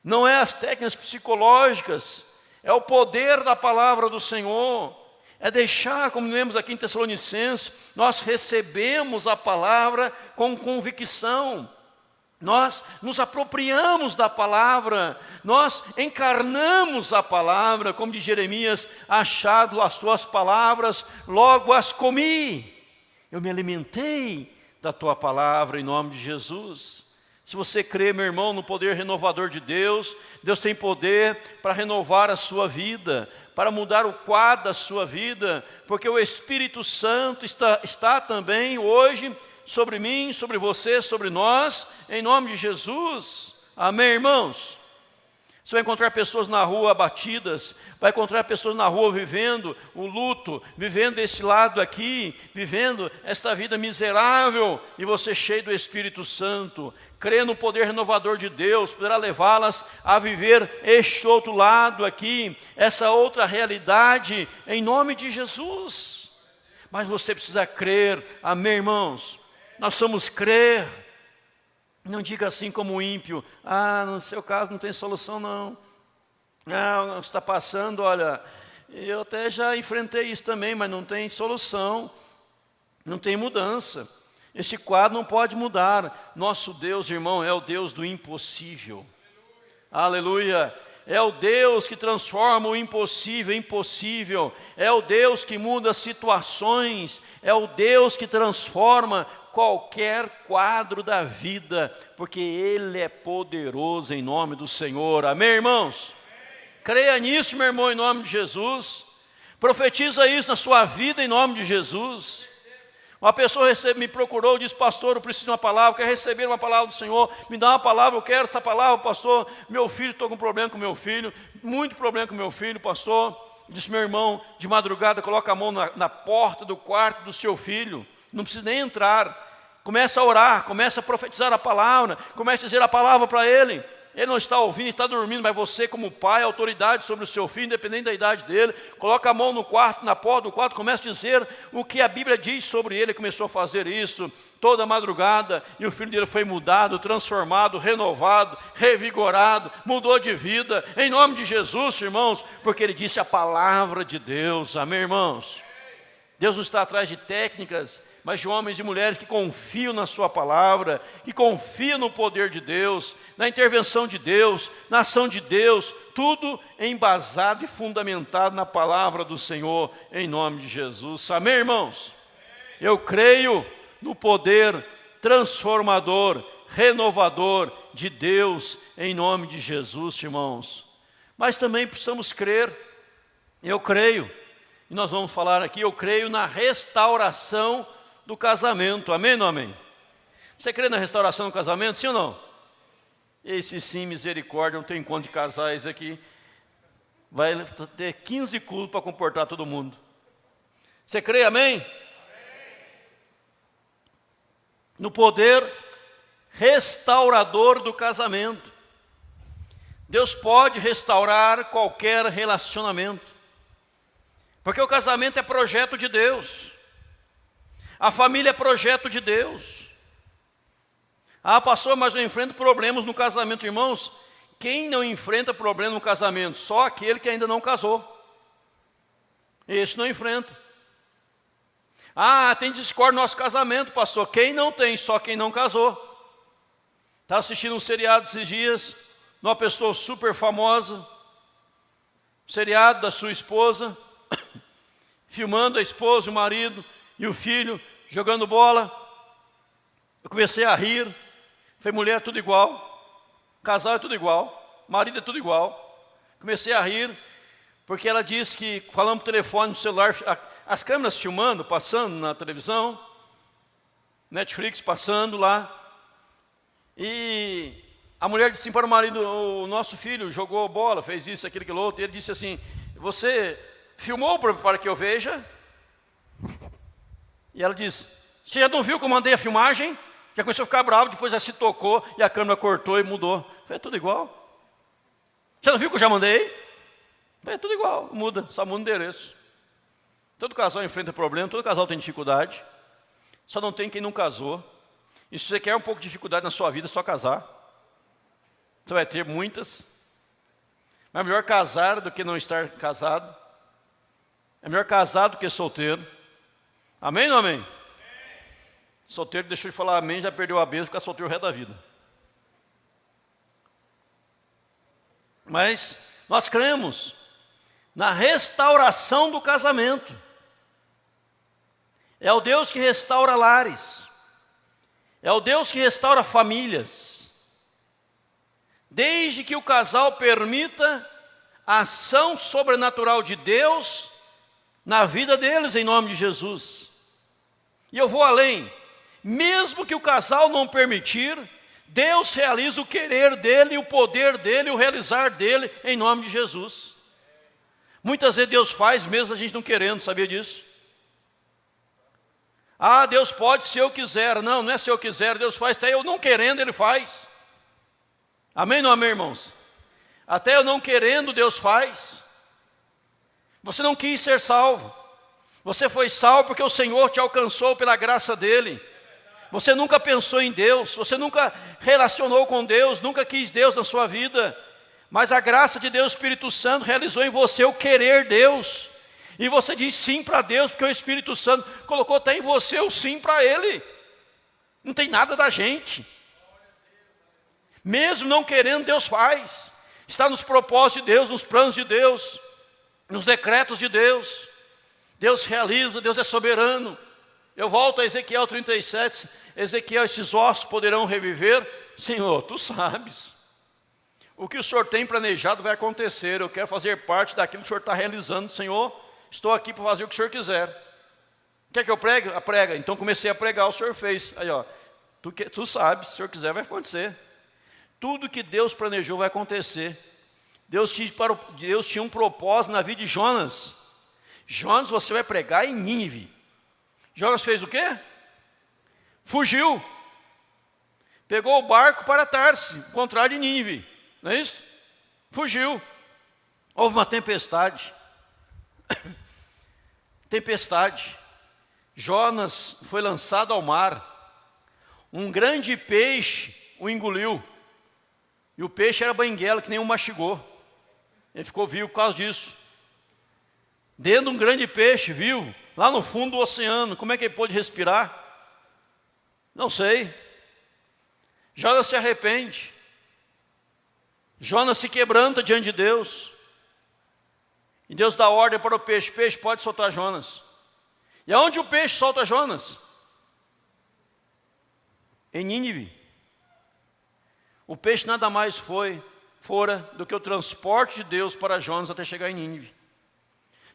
[SPEAKER 1] não é as técnicas psicológicas, é o poder da palavra do Senhor. É deixar, como lemos aqui em Tessalonicenses, nós recebemos a palavra com convicção, nós nos apropriamos da palavra, nós encarnamos a palavra, como de Jeremias, achado as tuas palavras, logo as comi. Eu me alimentei da tua palavra em nome de Jesus. Se você crê, meu irmão, no poder renovador de Deus, Deus tem poder para renovar a sua vida, para mudar o quadro da sua vida, porque o Espírito Santo está também hoje sobre mim, sobre você, sobre nós, em nome de Jesus. Amém, irmãos? Você vai encontrar pessoas na rua abatidas, vai encontrar pessoas na rua vivendo o luto, vivendo esse lado aqui, vivendo esta vida miserável, e você cheio do Espírito Santo, crê no poder renovador de Deus, poderá levá-las a viver este outro lado aqui, essa outra realidade, em nome de Jesus. Mas você precisa crer, amém, irmãos? Nós somos crer. Não diga assim como o ímpio, no seu caso não tem solução não. Está passando, olha, eu até já enfrentei isso também, mas não tem solução, não tem mudança. Esse quadro não pode mudar. Nosso Deus, irmão, é o Deus do impossível. Aleluia! É o Deus que transforma o impossível em possível. É o Deus que muda situações. É o Deus que transforma qualquer quadro da vida, porque Ele é poderoso em nome do Senhor. Amém, irmãos? Creia nisso, meu irmão, em nome de Jesus. Profetiza isso na sua vida em nome de Jesus. Uma pessoa me procurou e disse, pastor, eu preciso de uma palavra, quero receber uma palavra do Senhor, me dá uma palavra, eu quero essa palavra, pastor. Meu filho, estou com problema com meu filho, muito problema com meu filho, pastor. Eu disse, meu irmão, de madrugada, coloca a mão na porta do quarto do seu filho, não precisa nem entrar. Começa a orar, começa a profetizar a palavra, começa a dizer a palavra para ele. Ele não está ouvindo, está dormindo, mas você como pai, autoridade sobre o seu filho, independente da idade dele, coloca a mão no quarto, na porta do quarto, começa a dizer o que a Bíblia diz sobre ele. Começou a fazer isso toda madrugada, e o filho dele foi mudado, transformado, renovado, revigorado, mudou de vida, em nome de Jesus, irmãos, porque ele disse a palavra de Deus. Amém, irmãos? Deus não está atrás de técnicas, mas de homens e mulheres que confiam na sua palavra, que confiam no poder de Deus, na intervenção de Deus, na ação de Deus, tudo embasado e fundamentado na palavra do Senhor, em nome de Jesus. Amém, irmãos? Eu creio no poder transformador, renovador de Deus, em nome de Jesus, irmãos. Mas também precisamos crer, eu creio, e nós vamos falar aqui, eu creio na restauração do casamento. Amém ou não amém? Você crê na restauração do casamento, sim ou não? Esse sim, misericórdia, não tem encontro de casais aqui. Vai ter 15 cultos para comportar todo mundo. Você crê, amém? No poder restaurador do casamento. Deus pode restaurar qualquer relacionamento. Porque o casamento é projeto de Deus. A família é projeto de Deus. Ah, pastor, mas eu enfrento problemas no casamento. Irmãos, quem não enfrenta problema no casamento? Só aquele que ainda não casou. Esse não enfrenta. Ah, tem discórdia no nosso casamento, pastor. Quem não tem? Só quem não casou. Estava assistindo um seriado esses dias, de uma pessoa super famosa, seriado da sua esposa, filmando a esposa, o marido e o filho jogando bola. Eu comecei a rir. Falei, mulher é tudo igual, casal é tudo igual, marido é tudo igual. Comecei a rir, porque ela disse que, falando por telefone, no celular, as câmeras filmando, passando na televisão, Netflix passando lá, e a mulher disse assim para o marido, o nosso filho jogou bola, fez isso, aquilo, outro, e ele disse assim, você filmou para que eu veja? E ela disse, você já não viu que eu mandei a filmagem? Já começou a ficar bravo, depois ela se tocou e a câmera cortou e mudou. Falei, é tudo igual. Você não viu que eu já mandei? Falei, é tudo igual, muda, só muda o endereço. Todo casal enfrenta problema, todo casal tem dificuldade. Só não tem quem não casou. E se você quer um pouco de dificuldade na sua vida, é só casar. Você vai ter muitas. Mas é melhor casar do que não estar casado. É melhor casar do que solteiro. Amém ou não amém? Solteiro deixou de falar amém, já perdeu a bênção, fica solteiro o resto da vida. Mas nós cremos na restauração do casamento. É o Deus que restaura lares. É o Deus que restaura famílias. Desde que o casal permita a ação sobrenatural de Deus na vida deles, em nome de Jesus. E eu vou além. Mesmo que o casal não permitir, Deus realiza o querer dele, o poder dele, o realizar dele, em nome de Jesus. Muitas vezes Deus faz, mesmo a gente não querendo, sabia disso? Ah, Deus pode se eu quiser. Não, não é se eu quiser, Deus faz, até eu não querendo, Ele faz. Amém ou não amém, irmãos? Até eu não querendo, Deus faz. Você não quis ser salvo. Você foi salvo porque o Senhor te alcançou pela graça dEle. Você nunca pensou em Deus, você nunca relacionou com Deus, nunca quis Deus na sua vida. Mas a graça de Deus, o Espírito Santo, realizou em você o querer Deus. E você diz sim para Deus, porque o Espírito Santo colocou até em você o sim para Ele. Não tem nada da gente. Mesmo não querendo, Deus faz. Está nos propósitos de Deus, nos planos de Deus, nos decretos de Deus. Deus realiza, Deus é soberano. Eu volto a Ezequiel 37, Ezequiel, esses ossos poderão reviver? Senhor, Tu sabes. O que o Senhor tem planejado vai acontecer, eu quero fazer parte daquilo que o Senhor está realizando, Senhor. Estou aqui para fazer o que o Senhor quiser. Quer que eu pregue? Prega. Então comecei a pregar, o Senhor fez. Aí, ó, tu sabe, se o Senhor quiser, vai acontecer. Tudo que Deus planejou vai acontecer. Deus tinha um propósito na vida de Jonas. Jonas, você vai pregar em Nínive. Jonas fez o quê? Fugiu. Pegou o barco para Tarsis, contrário de Nínive. Não é isso? Fugiu. Houve uma tempestade. Tempestade. Jonas foi lançado ao mar. Um grande peixe o engoliu. E o peixe era banguela, que nem um mastigou. Ele ficou vivo por causa disso. Dentro de um grande peixe vivo, lá no fundo do oceano. Como é que ele pôde respirar? Não sei. Jonas se arrepende. Jonas se quebranta diante de Deus. E Deus dá ordem para o peixe: peixe, pode soltar Jonas. E aonde o peixe solta Jonas? Em Nínive. O peixe nada mais fora do que o transporte de Deus para Jonas até chegar em Nínive.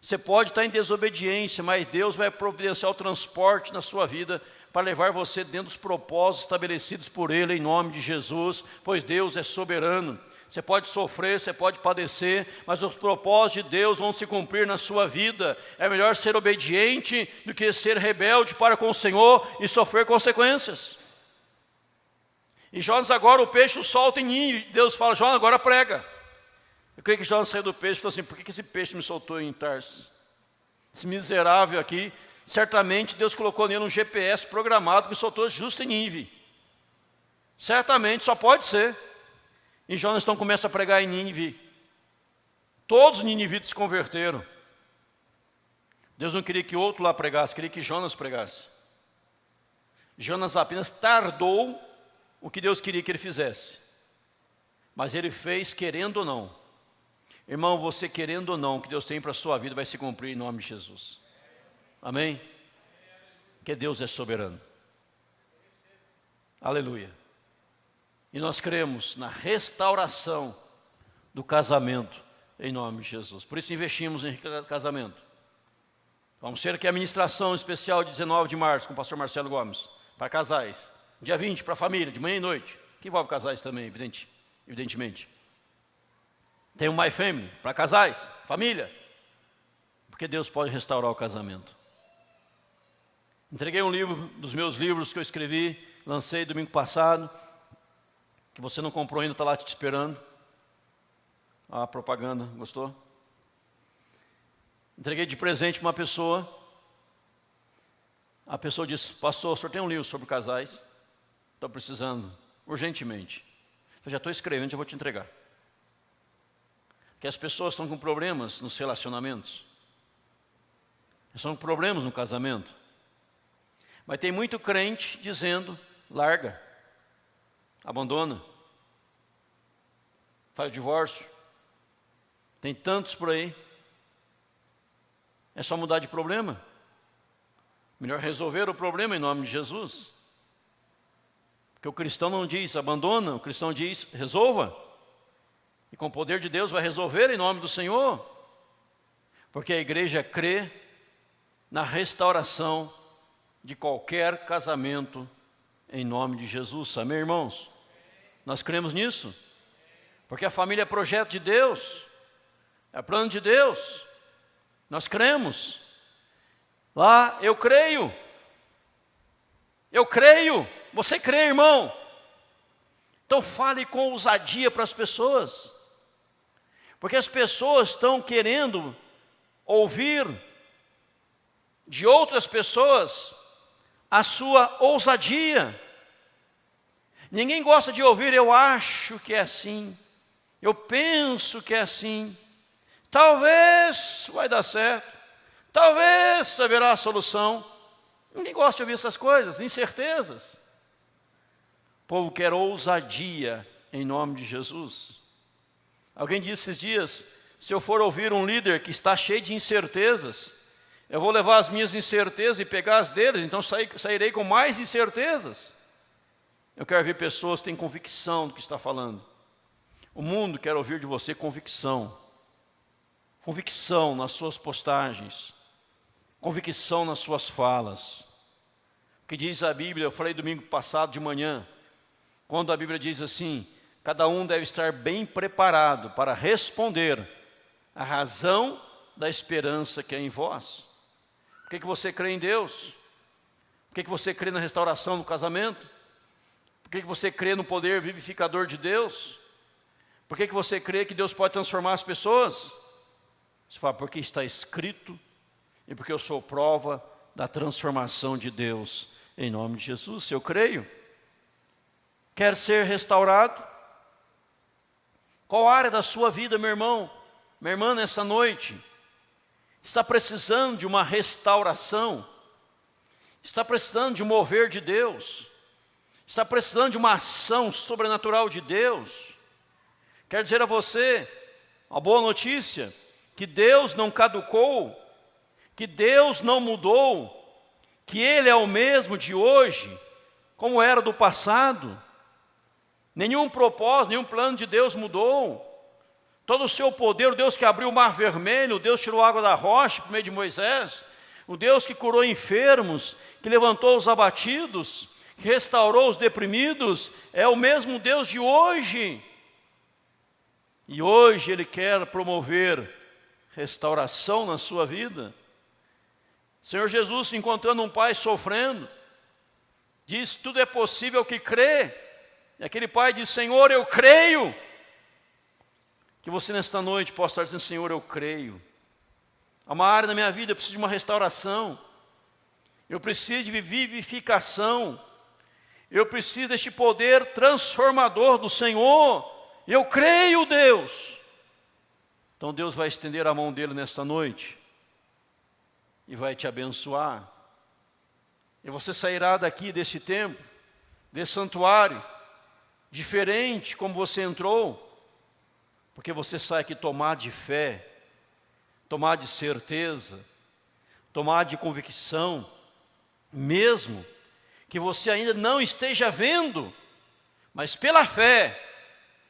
[SPEAKER 1] Você pode estar em desobediência, mas Deus vai providenciar o transporte na sua vida para levar você dentro dos propósitos estabelecidos por Ele, em nome de Jesus, pois Deus é soberano. Você pode sofrer, você pode padecer, mas os propósitos de Deus vão se cumprir na sua vida. É melhor ser obediente do que ser rebelde para com o Senhor e sofrer consequências. E Jonas agora, o peixe o solta em Nínive. Deus fala: Jonas, agora prega. Eu creio que Jonas saiu do peixe e falou assim: por que esse peixe me soltou em Tarsis? Esse miserável aqui, certamente Deus colocou nele um GPS programado que me soltou justo em Nínive. Certamente, só pode ser. E Jonas então começa a pregar em Nínive. Todos os ninivitas se converteram. Deus não queria que outro lá pregasse, queria que Jonas pregasse. Jonas apenas tardou o que Deus queria que ele fizesse. Mas ele fez querendo ou não. Irmão, você querendo ou não, o que Deus tem para a sua vida vai se cumprir em nome de Jesus. Amém? Porque Deus é soberano. Aleluia. E nós cremos na restauração do casamento em nome de Jesus. Por isso investimos em casamento. Vamos ter aqui a ministração especial de 19 de março com o pastor Marcelo Gomes, para casais. Dia 20 para a família, de manhã e noite, que envolve casais também, evidentemente. Tem um My Family para casais, família, porque Deus pode restaurar o casamento. Entreguei um livro dos meus livros que eu escrevi, lancei domingo passado, que você não comprou ainda, está lá te esperando. A propaganda, gostou? Entreguei de presente para uma pessoa. A pessoa disse: pastor, o senhor tem um livro sobre casais? Estou precisando, urgentemente. Eu já estou escrevendo, já vou te entregar. Porque as pessoas estão com problemas nos relacionamentos. Estão com problemas no casamento. Mas tem muito crente dizendo: larga, abandona, faz o divórcio. Tem tantos por aí. É só mudar de problema. Melhor resolver o problema em nome de Jesus. Porque o cristão não diz abandona, o cristão diz resolva. E com o poder de Deus vai resolver em nome do Senhor. Porque a igreja crê na restauração de qualquer casamento em nome de Jesus. Amém, irmãos? Nós cremos nisso. Porque a família é projeto de Deus. É plano de Deus. Nós cremos. Lá, eu creio. Eu creio. Você crê, irmão? Então fale com ousadia para as pessoas. Porque as pessoas estão querendo ouvir de outras pessoas a sua ousadia. Ninguém gosta de ouvir: eu acho que é assim, eu penso que é assim, talvez vai dar certo, talvez haverá a solução. Ninguém gosta de ouvir essas coisas, incertezas. O povo quer ousadia em nome de Jesus. Alguém disse esses dias: se eu for ouvir um líder que está cheio de incertezas, eu vou levar as minhas incertezas e pegar as deles, então sairei com mais incertezas. Eu quero ver pessoas que têm convicção do que está falando. O mundo quer ouvir de você convicção. Convicção nas suas postagens. convicção nas suas falas. O que diz a Bíblia, eu falei domingo passado de manhã, quando a Bíblia diz assim: cada um deve estar bem preparado para responder a razão da esperança que é em vós. Por que você crê em Deus? Por que você crê na restauração do casamento? Por que você crê no poder vivificador de Deus? Por que você crê que Deus pode transformar as pessoas? Você fala, porque está escrito e porque eu sou prova da transformação de Deus em nome de Jesus. Eu creio. Quer ser restaurado? Qual área da sua vida, meu irmão, minha irmã, nessa noite, está precisando de uma restauração? Está precisando de um mover de Deus? Está precisando de uma ação sobrenatural de Deus? Quero dizer a você, uma boa notícia, que Deus não caducou, que Deus não mudou, que Ele é o mesmo de hoje, como era do passado. Nenhum propósito, nenhum plano de Deus mudou. Todo o seu poder, o Deus que abriu o mar vermelho, o Deus que tirou a água da rocha por meio de Moisés, o Deus que curou enfermos, que levantou os abatidos, que restaurou os deprimidos, é o mesmo Deus de hoje. E hoje Ele quer promover restauração na sua vida. Senhor Jesus, encontrando um pai sofrendo, diz: tudo é possível ao que crê. E aquele pai diz: Senhor, eu creio. Que você nesta noite possa estar dizendo: Senhor, eu creio. Há uma área da minha vida, eu preciso de uma restauração. Eu preciso de vivificação. Eu preciso deste poder transformador do Senhor. Eu creio, Deus. Então Deus vai estender a mão dele nesta noite e vai te abençoar. E você sairá daqui desse templo, desse santuário, diferente como você entrou, porque você sai aqui tomado de fé, tomado de certeza, tomado de convicção, mesmo que você ainda não esteja vendo, mas pela fé,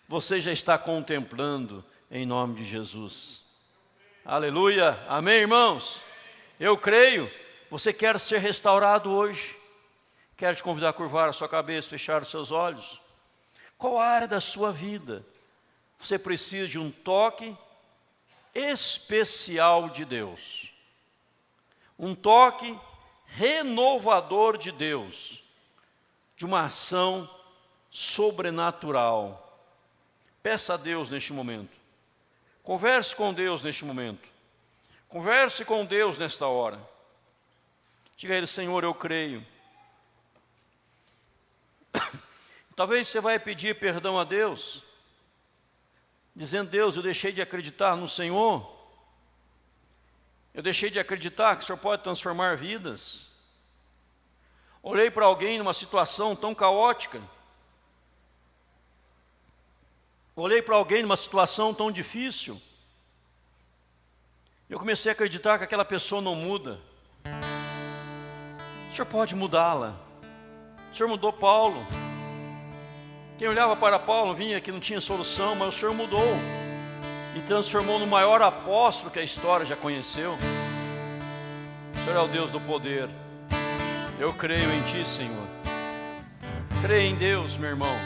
[SPEAKER 1] você já está contemplando em nome de Jesus. Aleluia, amém, irmãos? Eu creio. Você quer ser restaurado hoje? Quero te convidar a curvar a sua cabeça, fechar os seus olhos. Qual área da sua vida você precisa de um toque especial de Deus? Um toque renovador de Deus, de uma ação sobrenatural. Peça a Deus neste momento. Converse com Deus neste momento. Converse com Deus nesta hora. Diga a Ele: Senhor, eu creio. Talvez você vai pedir perdão a Deus, dizendo: Deus, eu deixei de acreditar no Senhor. Eu deixei de acreditar que o Senhor pode transformar vidas. Olhei para alguém numa situação tão caótica. Olhei para alguém numa situação tão difícil. Eu comecei a acreditar que aquela pessoa não muda. O Senhor pode mudá-la. O Senhor mudou Paulo. Quem olhava para Paulo vinha que não tinha solução, mas o Senhor mudou e transformou no maior apóstolo que a história já conheceu. O Senhor é o Deus do poder. Eu creio em Ti, Senhor. Creio em Deus, meu irmão.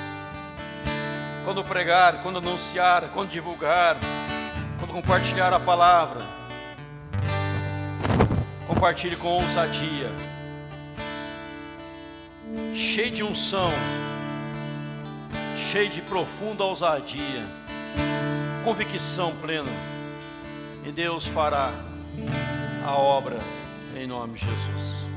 [SPEAKER 1] Quando pregar, quando anunciar, quando divulgar, quando compartilhar a palavra, compartilhe com ousadia, cheio de unção, cheio de profunda ousadia, convicção plena, e Deus fará a obra em nome de Jesus.